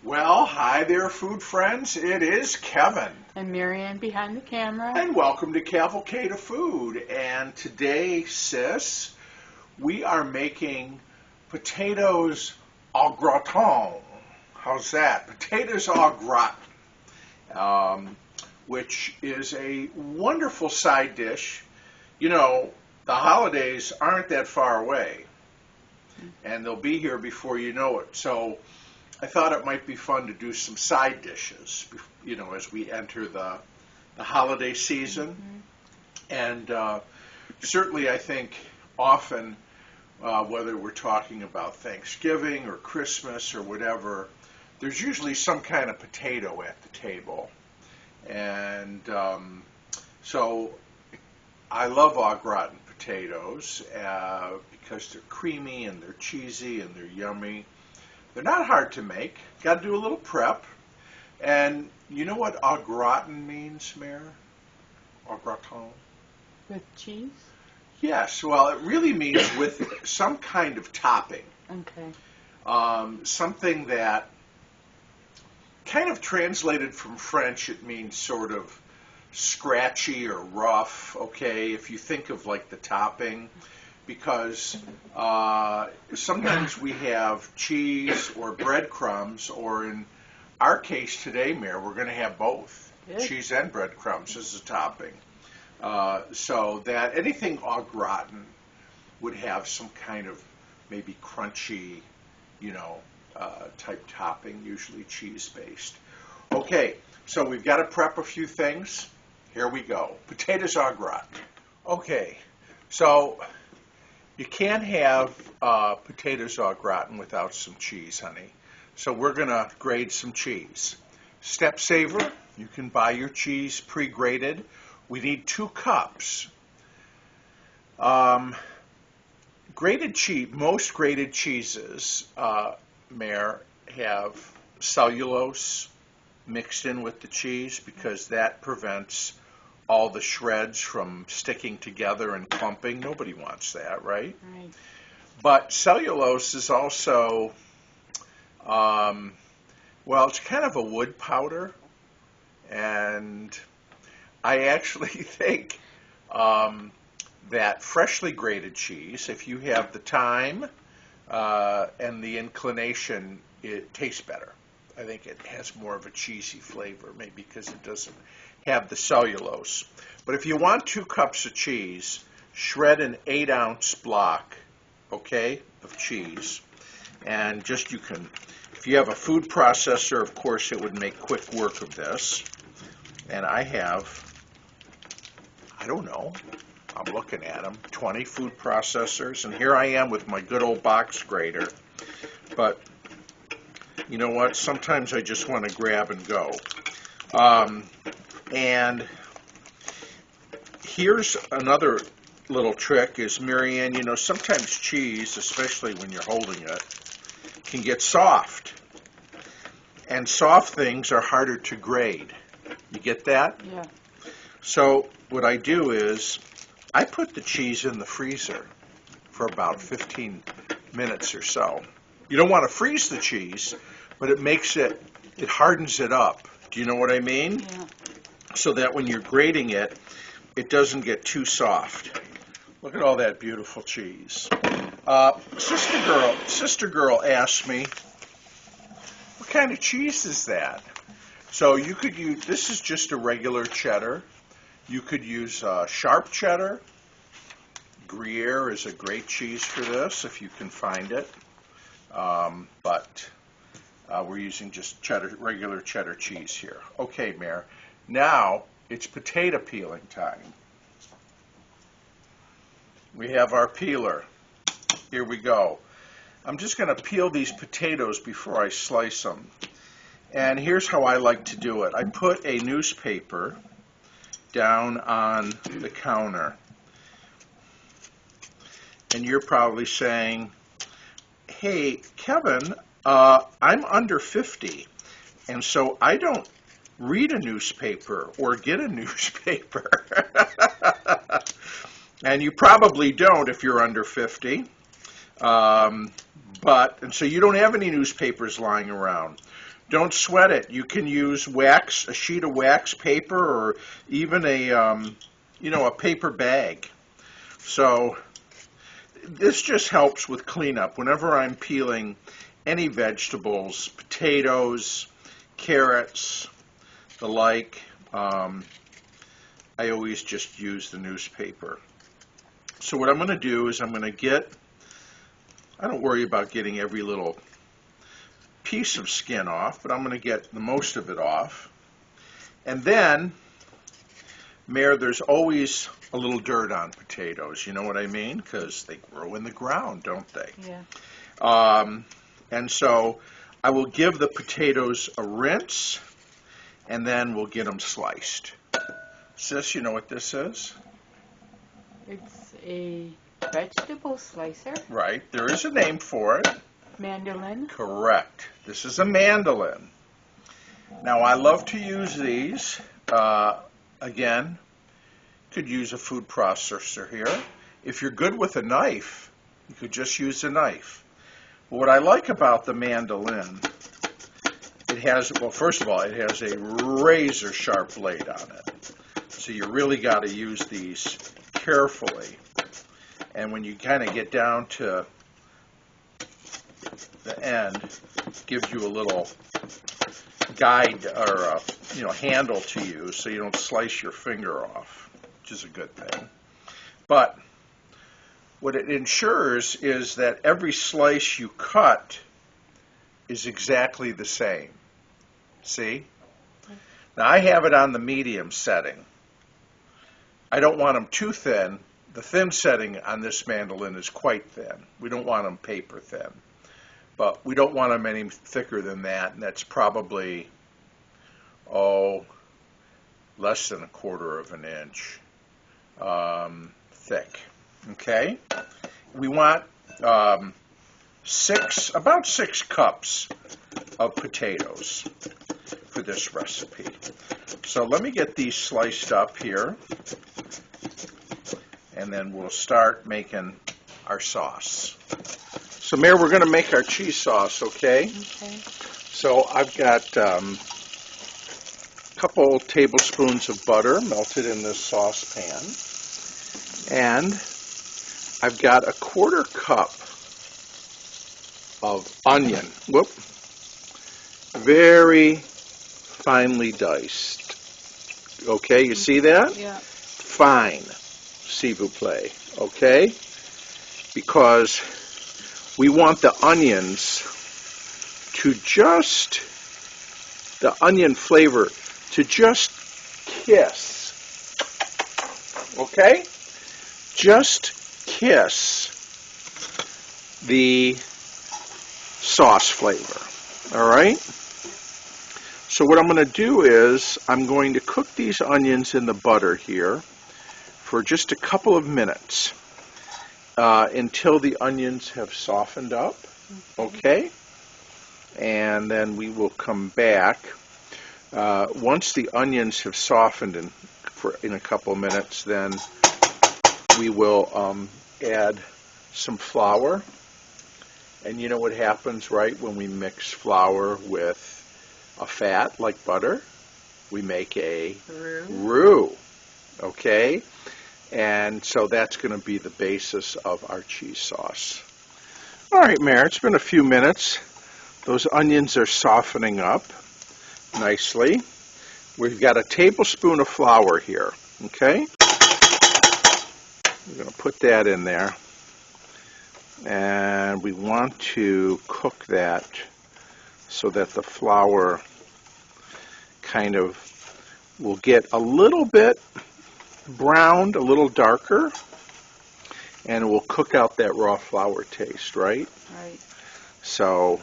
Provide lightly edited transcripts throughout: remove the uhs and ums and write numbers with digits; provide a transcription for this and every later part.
Well, hi there, food friends. It is Kevin. And Marianne behind the camera. And welcome to Cavalcade of Food. And today, sis, we are making potatoes au gratin. How's that? Potatoes au gratin, which is a wonderful side dish. You know, the holidays aren't that far away, and they'll be here before you know it. So I thought it might be fun to do some side dishes, you know, as we enter the holiday season. Mm-hmm. And certainly I think often, whether we're talking about Thanksgiving or Christmas or whatever, there's usually some kind of potato at the table. And so I love au gratin potatoes because they're creamy and they're cheesy and they're yummy. They're not hard to make. Got to do a little prep. And you know what au gratin means, Mare? Au gratin? With cheese? Yes. Well, it really means with some kind of topping. Okay. Something that kind of translated from French, it means sort of scratchy or rough, okay, if you think of like the topping. Because sometimes we have cheese or breadcrumbs, or in our case today, Mare, we're going to have both, cheese and breadcrumbs as a topping. So that anything au gratin would have some kind of maybe crunchy, you know, type topping, usually cheese-based. Okay, so we've got to prep a few things. Here we go. Potatoes au gratin. Okay, so you can't have potatoes au gratin without some cheese, honey. So we're going to grate some cheese. Step saver, you can buy your cheese pre-grated. We need 2 cups. Grated cheese, most grated cheeses, Mare, have cellulose mixed in with the cheese because that prevents all the shreds from sticking together and clumping. Nobody wants that, right? Right. But cellulose is also, well, it's kind of a wood powder, and I actually think that freshly grated cheese, if you have the time and the inclination, it tastes better. I think it has more of a cheesy flavor, maybe because it doesn't have the cellulose. But if you want 2 cups of cheese, shred an 8-ounce block, okay, of cheese. And just you can, if you have a food processor, of course, it would make quick work of this. And I have, I don't know, I'm looking at them, 20 food processors. And here I am with my good old box grater. But you know what? Sometimes I just want to grab and go. And here's another little trick is, Marianne, you know, sometimes cheese, especially when you're holding it, can get soft. And soft things are harder to grade. You get that? Yeah. So what I do is I put the cheese in the freezer for about 15 minutes or so. You don't want to freeze the cheese, but it makes it hardens it up. Do you know what I mean? Yeah. So that when you're grating it, it doesn't get too soft. Look at all that beautiful cheese. Sister girl asked me, what kind of cheese is that? So you could use, this is just a regular cheddar. You could use sharp cheddar. Gruyere is a great cheese for this if you can find it. But we're using just cheddar, regular cheddar cheese here. Okay, Mare. Now it's potato peeling time. We have our peeler. Here we go. I'm just going to peel these potatoes before I slice them. And here's how I like to do it. I put a newspaper down on the counter. And you're probably saying, hey, Kevin, I'm under 50, and so I don't read a newspaper or get a newspaper. And you probably don't if you're under 50. And so you don't have any newspapers lying around. Don't sweat it. You can use wax, a sheet of wax paper, or even a paper bag. So this just helps with cleanup. Whenever I'm peeling any vegetables, potatoes, carrots, the like, I always just use the newspaper. So what I'm going to do is I don't worry about getting every little piece of skin off, but I'm going to get the most of it off. And then, Mare, there's always a little dirt on potatoes, you know what I mean? Because they grow in the ground, don't they? Yeah. And so I will give the potatoes a rinse, and then we'll get them sliced. Sis, you know what this is? It's a vegetable slicer. Right. There is a name for it. Mandoline. Correct. This is a mandoline. Now, I love to use these. Again, could use a food processor here. If you're good with a knife, you could just use a knife. But what I like about the mandoline, first of all, it has a razor sharp blade on it. So you really got to use these carefully. And when you kind of get down to the end, it gives you a little guide or handle to use so you don't slice your finger off, which is a good thing. But what it ensures is that every slice you cut is exactly the same. See? Now I have it on the medium setting. I don't want them too thin. The thin setting on this mandoline is quite thin. We don't want them paper thin. But we don't want them any thicker than that, and that's probably, less than 1/4 of an inch thick. Okay? We want about 6 cups of potatoes for this recipe. So let me get these sliced up here, and then we'll start making our sauce. So, Mare, we're going to make our cheese sauce, okay? Okay. So I've got a couple tablespoons of butter melted in this saucepan, and I've got 1/4 cup of onion. Very finely diced. Okay, you see that? Yeah. Fine, s'il vous plaît, okay? Because we want the onions the onion flavor to just kiss, okay? Just kiss the sauce flavor, all right? So what I'm going to do is I'm going to cook these onions in the butter here for just a couple of minutes until the onions have softened up, okay? And then we will come back. Once the onions have softened in a couple of minutes, then we will add some flour. And you know what happens, right, when we mix flour with a fat like butter? We make a roux, okay? And so that's going to be the basis of our cheese sauce. All right, Mare, it's been a few minutes. Those onions are softening up nicely. We've got a tablespoon of flour here, okay? We're going to put that in there. And we want to cook that so that the flour kind of will get a little bit browned, a little darker, and it will cook out that raw flour taste, right? Right. So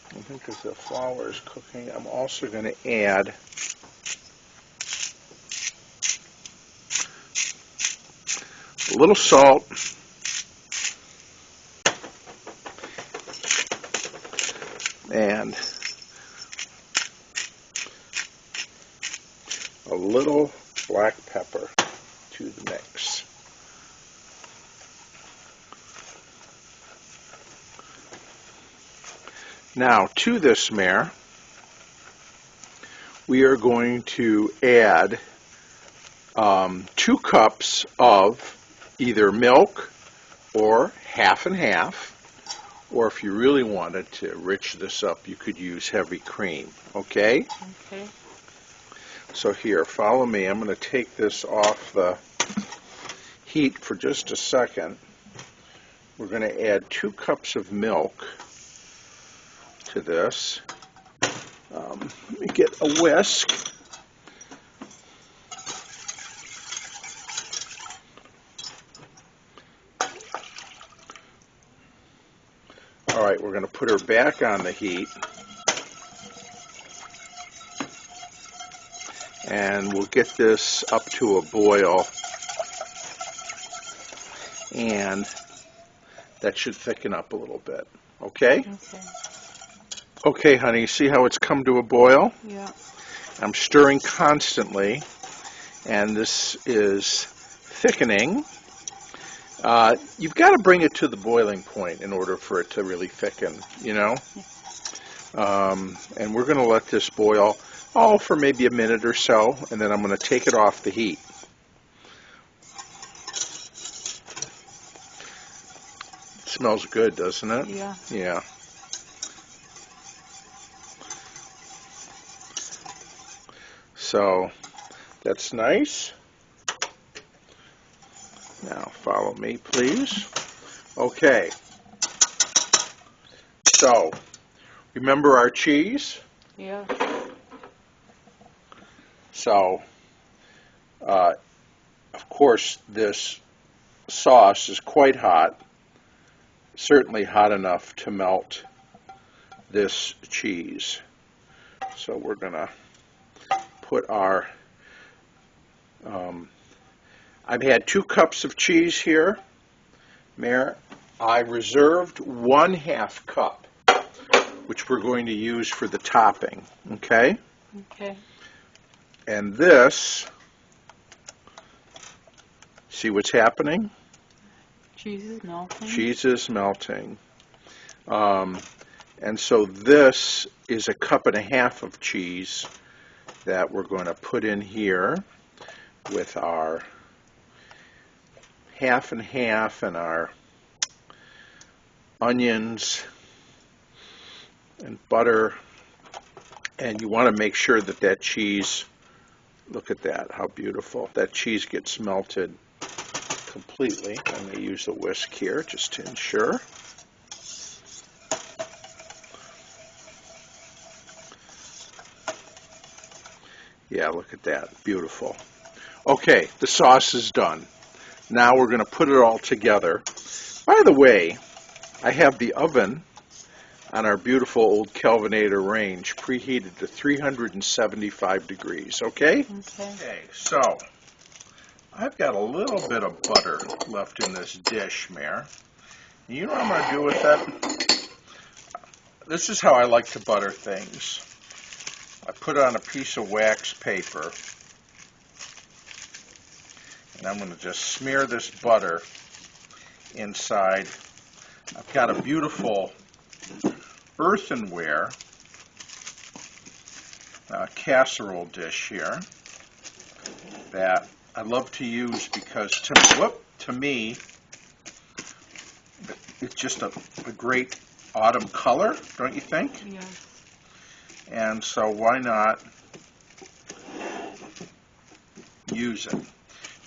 I think as the flour is cooking, I'm also going to add A little salt. And a little black pepper to the mix. Now to this mare, we are going to add 2 cups of either milk or half and half, or if you really wanted to rich this up, you could use heavy cream, okay? Okay. So here, follow me. I'm going to take this off the heat for just a second. We're going to add 2 cups of milk to this. Let me get a whisk. All right, we're going to put her back on the heat. And we'll get this up to a boil, and that should thicken up a little bit, okay? Okay. Okay, honey, see how it's come to a boil? Yeah. I'm stirring constantly, and this is thickening. You've got to bring it to the boiling point in order for it to really thicken, you know? And we're going to let this boil for maybe a minute or so, and then I'm going to take it off the heat. It smells good, doesn't it? Yeah. Yeah. So that's nice. Now follow me, please. Okay. So remember our cheese? Yeah. So, of course, this sauce is quite hot, certainly hot enough to melt this cheese. So we're going to put our, I've had 2 cups of cheese here, Mare. I reserved 1/2 cup, which we're going to use for the topping, okay? Okay. And this, see what's happening? Cheese is melting. Cheese is melting. And so this is 1.5 cups of cheese that we're going to put in here with our half and half and our onions and butter. And you want to make sure that that cheese, look at that, how beautiful. That cheese gets melted completely. I'm going to use a whisk here just to ensure. Yeah, look at that, beautiful. Okay, the sauce is done. Now we're going to put it all together. By the way, I have the oven on our beautiful old Kelvinator range preheated to 375 degrees, okay? Okay. Okay, so I've got a little bit of butter left in this dish, Mare. You know what I'm going to do with that? This is how I like to butter things. I put on a piece of wax paper, and I'm going to just smear this butter inside. I've got a beautiful earthenware casserole dish here that I love to use because to me it's just a great autumn color, don't you think? Yes. And so why not use it?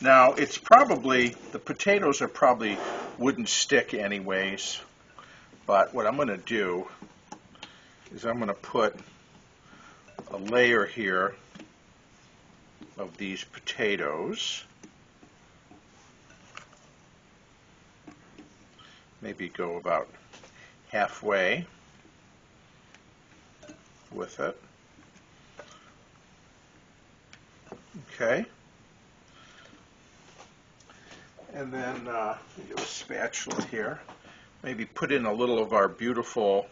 Now it's probably, the potatoes are probably wouldn't stick anyways, but what I'm going to do is I'm going to put a layer here of these potatoes. Maybe go about halfway with it. Okay. And then get a spatula here. Maybe put in a little of our beautiful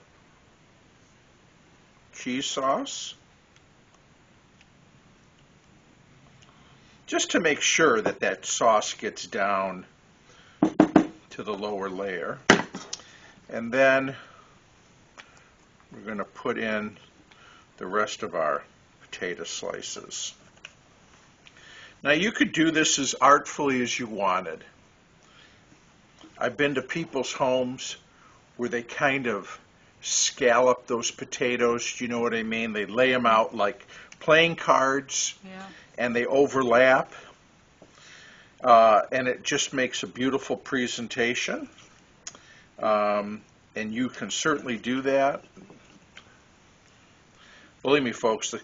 cheese sauce. Just to make sure that that sauce gets down to the lower layer. And then we're going to put in the rest of our potato slices. Now you could do this as artfully as you wanted. I've been to people's homes where they kind of scallop those potatoes, do you know what I mean? They lay them out like playing cards, and they overlap, and it just makes a beautiful presentation. And you can certainly do that. Believe me, folks, the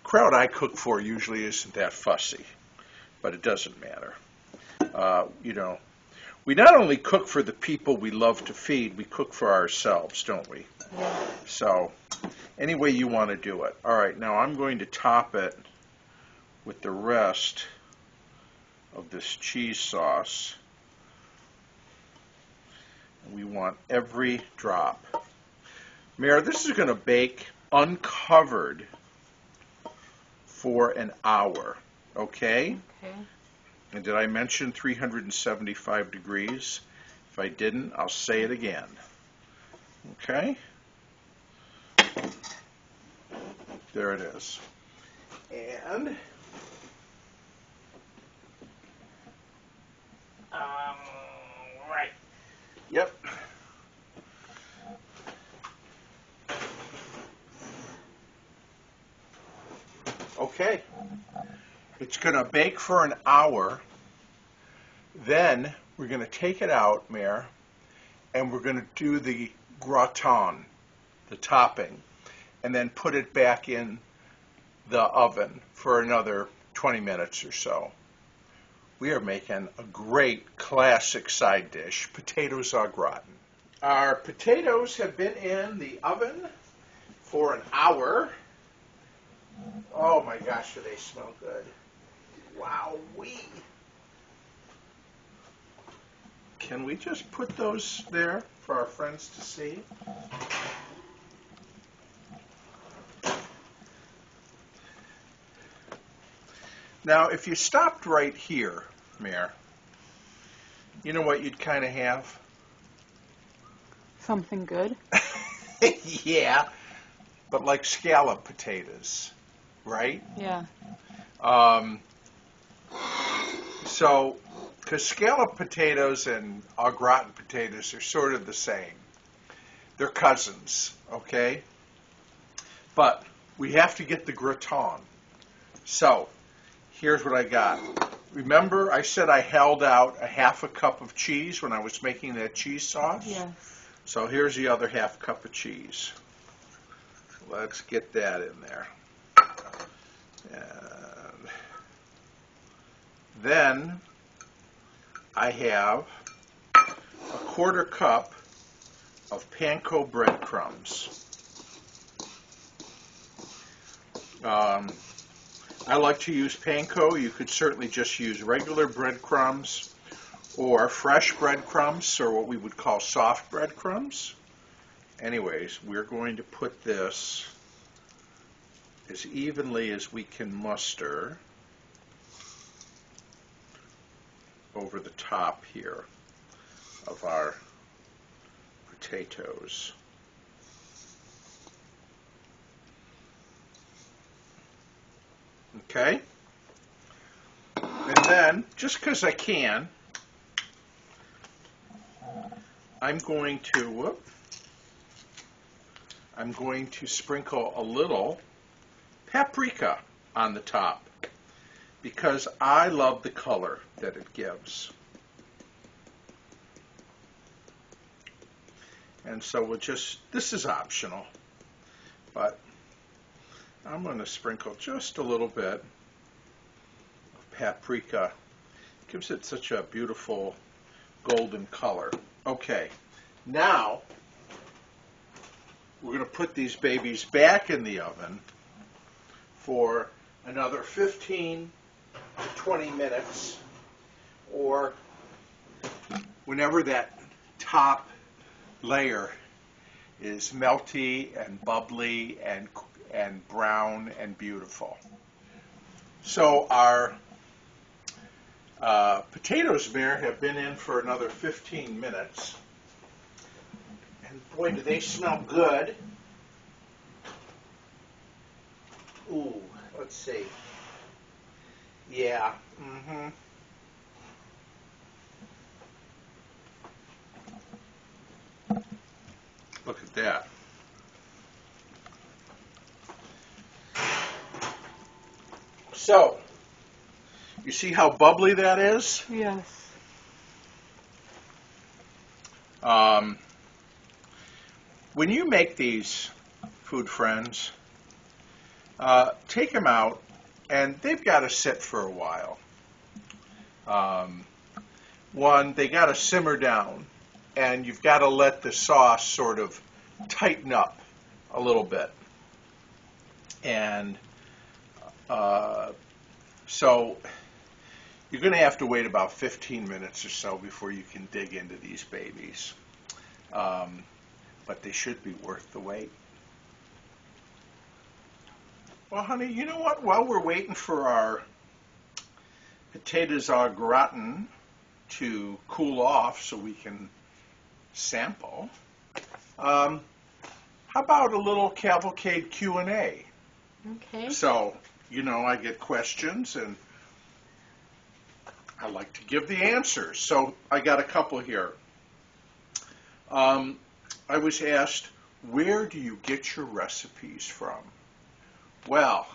crowd I cook for usually isn't that fussy, but it doesn't matter. You know, we not only cook for the people we love to feed, we cook for ourselves, don't we? Yeah. So, any way you want to do it. All right, now I'm going to top it with the rest of this cheese sauce. We want every drop. Mare, this is going to bake uncovered for an hour, okay? Okay. And did I mention 375 degrees? If I didn't, I'll say it again. Okay? There it is. And right. Yep. Okay. It's going to bake for an hour. Then we're going to take it out, Mare, and we're going to do the gratin, the topping, and then put it back in the oven for another 20 minutes or so. We are making a great classic side dish, potatoes au gratin. Our potatoes have been in the oven for an hour. Oh my gosh, do they smell good. Wowee. Can we just put those there for our friends to see? Now, if you stopped right here, Mare, you know what you'd kind of have? Something good. Yeah, but like scallop potatoes, right? Yeah. So, because scallop potatoes and au gratin potatoes are sort of the same. They're cousins, okay? But we have to get the gratin. So, here's what I got. Remember I said I held out a half a cup of cheese when I was making that cheese sauce? Yes. So here's the other half cup of cheese. Let's get that in there. And then I have a quarter cup of Panko breadcrumbs. I like to use Panko. You could certainly just use regular breadcrumbs or fresh breadcrumbs, or what we would call soft breadcrumbs. Anyways, we're going to put this as evenly as we can muster over the top here of our potatoes. Okay? And then, just because I can, I'm going to sprinkle a little paprika on the top because I love the color that it gives. And so we'll just, this is optional, but I'm going to sprinkle just a little bit of paprika. It gives it such a beautiful golden color. Okay, now we're going to put these babies back in the oven for another 15 to 20 minutes. or whenever that top layer is melty and bubbly and brown and beautiful. So our potatoes, Mayor, have been in for another 15 minutes. And boy, do they smell good. Ooh, let's see. Yeah, Look at that. So, you see how bubbly that is? Yes. When you make these, food friends, take them out, and they've got to sit for a while. One, they got to simmer down, and you've got to let the sauce sort of tighten up a little bit. And so you're going to have to wait about 15 minutes or so before you can dig into these babies. But they should be worth the wait. Well, honey, you know what? While we're waiting for our potatoes au gratin to cool off so we can sample, how about a little Cavalcade Q&A? Okay. So, I get questions and I like to give the answers. So I got a couple here. I was asked, where do you get your recipes from? Well,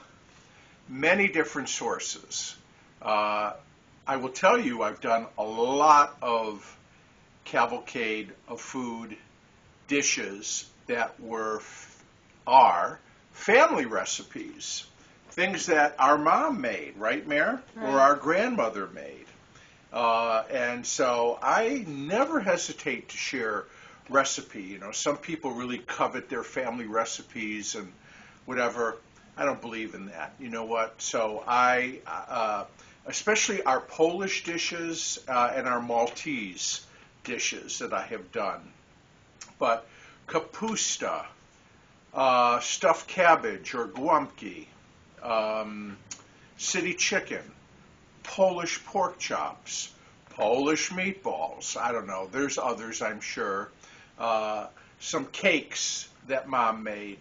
many different sources. I will tell you, I've done a lot of Cavalcade of food dishes that are family recipes, things that our mom made, right, Mare? Right. Or our grandmother made. And so I never hesitate to share recipe. Some people really covet their family recipes and whatever. I don't believe in that. You know what? So especially our Polish dishes and our Maltese dishes that I have done. But kapusta, stuffed cabbage or guamki, city chicken, Polish pork chops, Polish meatballs. I don't know. There's others, I'm sure. Some cakes that Mom made.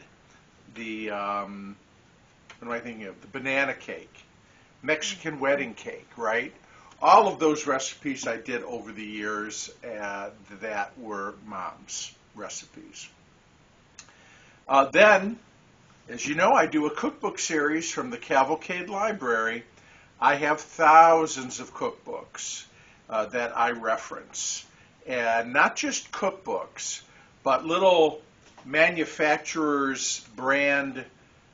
What am I thinking of? The banana cake, Mexican wedding cake, right? All of those recipes I did over the years that were Mom's recipes. Then, as you know, I do a cookbook series from the Cavalcade Library. I have thousands of cookbooks that I reference. And not just cookbooks, but little manufacturers' brand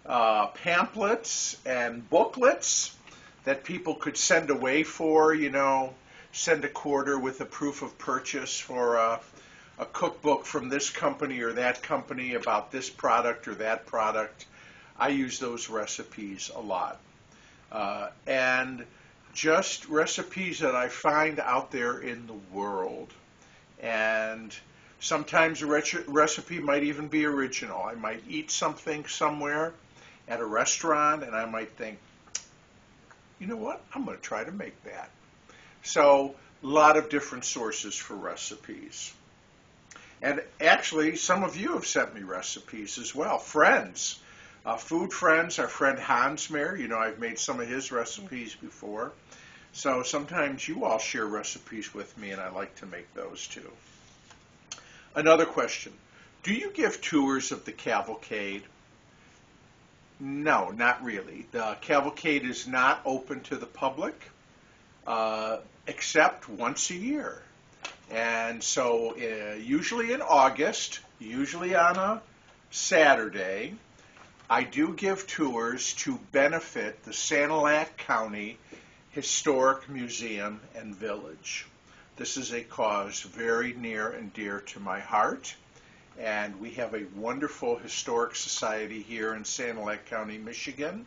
pamphlets and booklets that people could send away for, send a quarter with a proof of purchase for a cookbook from this company or that company about this product or that product. I use those recipes a lot. And just recipes that I find out there in the world. And sometimes a recipe might even be original. I might eat something somewhere at a restaurant and I might think, you know what, I'm going to try to make that. So a lot of different sources for recipes. And actually, some of you have sent me recipes as well. Friends, food friends, our friend Hans Mayer, I've made some of his recipes before. So sometimes you all share recipes with me, and I like to make those too. Another question. Do you give tours of the Cavalcade? No, not really. The Cavalcade is not open to the public except once a year. And so usually in August, usually on a Saturday, I do give tours to benefit the Sanilac County Historic Museum and Village. This is a cause very near and dear to my heart, and we have a wonderful historic society here in Sanilac County, Michigan,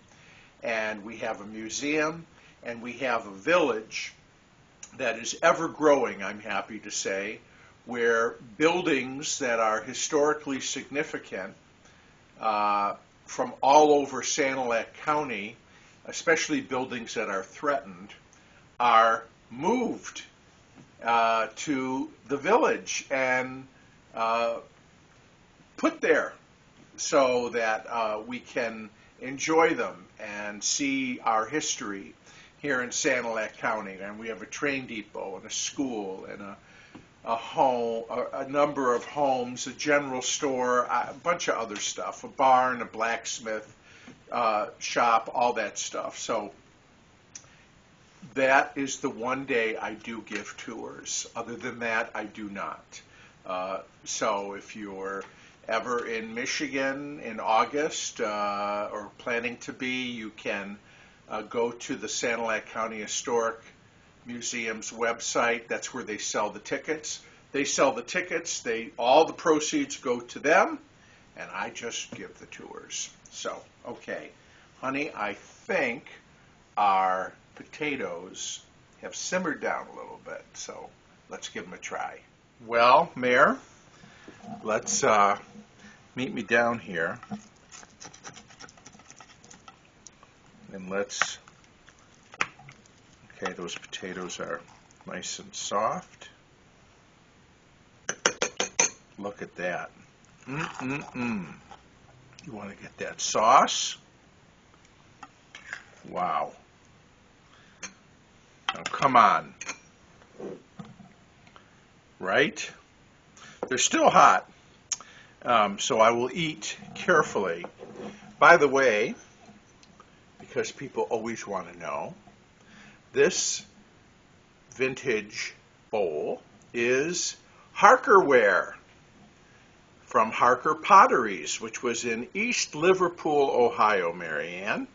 and we have a museum, and we have a village that is ever growing, I'm happy to say, where buildings that are historically significant from all over Sanilac County, especially buildings that are threatened, are moved to the village and put there so that we can enjoy them and see our history here in Sanilac County. And we have a train depot and a school and a home, a number of homes, a general store, a bunch of other stuff, a barn, a blacksmith shop, all that stuff. So that is the one day I do give tours. Other than that, I do not. So if you're ever in Michigan in August or planning to be, you can go to the Sanilac County Historic Museum's website. That's where they sell the tickets. They sell the tickets. All the proceeds go to them, and I just give the tours. So, okay, honey, I think our potatoes have simmered down a little bit, so let's give them a try. Well, Mayor, let's meet me down here, and let's, okay, those potatoes are nice and soft. Look at that. You want to get that sauce? Wow. Now, come on. Right? They're still hot, so I will eat carefully. By the way, because people always want to know, this vintage bowl is Harkerware from Harker Potteries, which was in East Liverpool, Ohio, Marianne.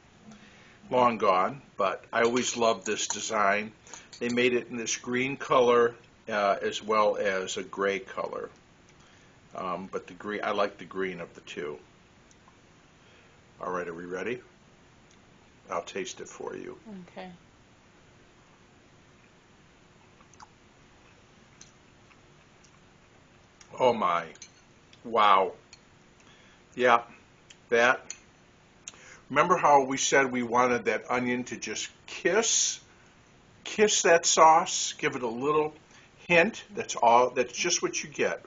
Long gone, but I always loved this design. They made it in this green color as well as a gray color. But the green, I like the green of the two. All right, are we ready? I'll taste it for you. Okay. Oh my. Wow. Yeah, that. Remember how we said we wanted that onion to just kiss that sauce, give it a little hint. That's all. That's just what you get.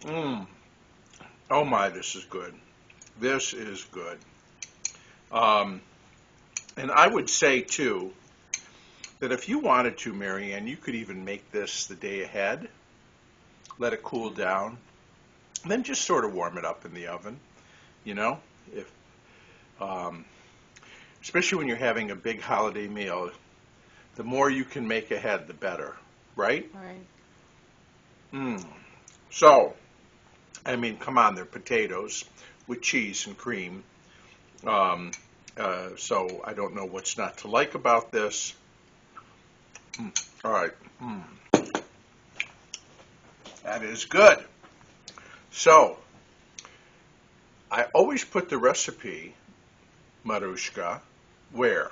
Oh my, this is good. This is good. And I would say too that if you wanted to, Marianne, you could even make this the day ahead, let it cool down, and then just sort of warm it up in the oven. You know, if especially when you're having a big holiday meal, the more you can make ahead, the better, right? Right. So, I mean, come on, they're potatoes with cheese and cream. So I don't know what's not to like about this. All right. That is good. So, I always put the recipe, Marushka, where?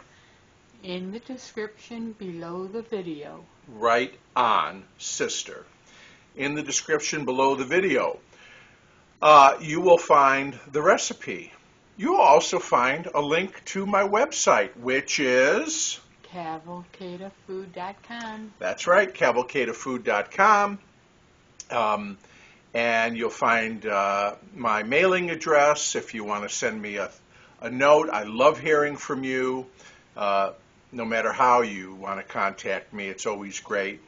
In the description below the video. Right on, sister. In the description below the video, you will find the recipe. You will also find a link to my website, which is Cavalcadefood.com. That's right, cavalcadefood.com. And you'll find my mailing address if you want to send me a note. I love hearing from you. No matter how you want to contact me, it's always great.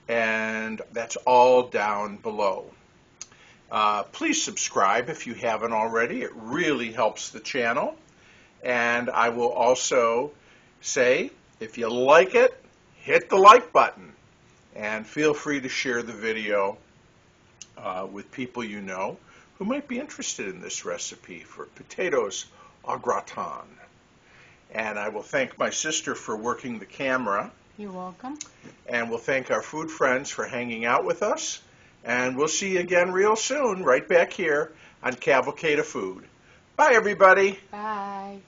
And that's all down below. Please subscribe if you haven't already. It really helps the channel. And I will also say, if you like it, hit the like button. And feel free to share the video with people you know who might be interested in this recipe for potatoes au gratin. And I will thank my sister for working the camera. You're welcome. And we'll thank our food friends for hanging out with us. And we'll see you again real soon, right back here on Cavalcade of Food. Bye, everybody. Bye.